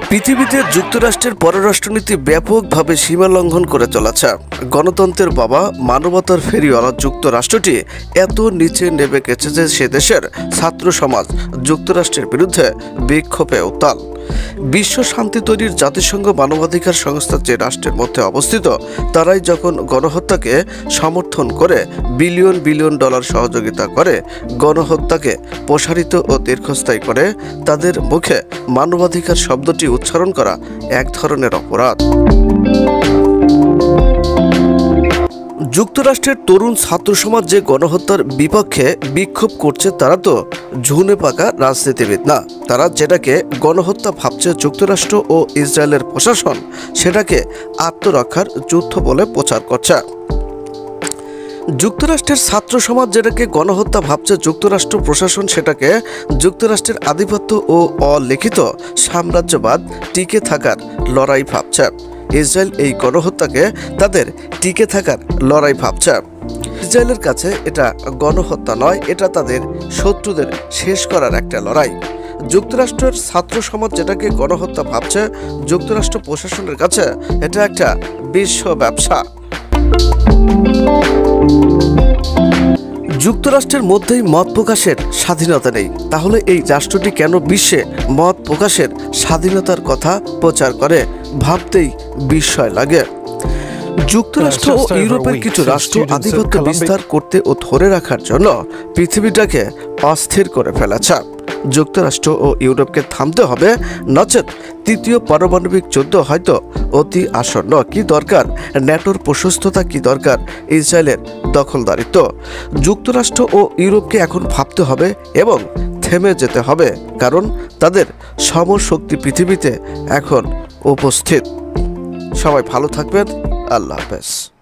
পৃথিবীতে যুক্তরাষ্ট্রের পররাষ্ট্রনীতি ব্যাপকভাবে সীমা লঙ্ঘন করে চলেছে। গণতন্ত্রের বাবা, মানবতার ফেরিওয়ালা যুক্তরাষ্ট্রটি এত নিচে নেমে গেছে যে সে দেশের ছাত্র সমাজ যুক্তরাষ্ট্রের বিরুদ্ধে বিক্ষোভে উত্তাল। বিশ্ব শান্তি তৈরির জাতিসংঘ মানবাধিকার সংস্থা যে রাষ্ট্রের মধ্যে অবস্থিত, তারাই যখন গণহত্যাকে সমর্থন করে বিলিয়ন বিলিয়ন ডলার সহযোগিতা করে, গণহত্যাকে প্রসারিত ও দীর্ঘস্থায়ী করে, তাদের মুখে মানবাধিকার শব্দটি উচ্চারণ করা এক ধরনের অপরাধ। যুক্তরাষ্ট্রের তরুণ ছাত্র সমাজ যে গণহত্যার বিপক্ষে বিক্ষোভ করছে, তারা তো ঝুনে পাকা রাজনীতিবিদ না। তারা যেটাকে গণহত্যা ভাবছে যুক্তরাষ্ট্র ও ইসরায়েলের প্রশাসন, সেটাকে আত্মরক্ষার যুদ্ধ বলে প্রচার করছে। যুক্তরাষ্ট্রের ছাত্র সমাজ যেটাকে গণহত্যা ভাবছে যুক্তরাষ্ট্র প্রশাসন, সেটাকে যুক্তরাষ্ট্রের আধিপত্য ও অলিখিত সাম্রাজ্যবাদ টিকে থাকার লড়াই ভাবছে। ইসরায়েল এই গণহত্যাকে তাদের টিকে থাকার লড়াই ভাবছে। ইসরায়েলের কাছে এটা গণহত্যা নয়, এটা তাদের শত্রুদের শেষ করার একটা লড়াই। যুক্তরাষ্ট্রের ছাত্র সমাজ যেটাকে গণহত্যা ভাবছে যুক্তরাষ্ট্র প্রশাসনের কাছে, এটা একটা বিশ্ব ব্যবসা। যুক্তরাষ্ট্রের মধ্যেই মত প্রকাশের স্বাধীনতা নেই, তাহলে এই রাষ্ট্রটি কেন বিশ্বে মত প্রকাশের স্বাধীনতার কথা প্রচার করে, ভাবতেই বিস্ময় লাগে। যুক্তরাষ্ট্র ও ইউরোপের কিছু রাষ্ট্র আধিপত্য বিস্তার করতে ও ধরে রাখার জন্য পৃথিবীটাকে অস্থির করে ফেলেছে। যুক্তরাষ্ট্র ও ইউরোপকে থামতে হবে, নচেত তৃতীয় পারমাণবিক যুদ্ধ হয়তো অতি আসন্ন। কি দরকার ন্যাটোর প্রশস্ততা, কি দরকার ইসরায়েলের দখলদারিত্ব? যুক্তরাষ্ট্র ও ইউরোপকে এখন ভাবতে হবে এবং থেমে যেতে হবে, কারণ তাদের সমশক্তি পৃথিবীতে এখন উপস্থিত। সবাই ভালো থাকবেন। আল্লাহ হাফেজ।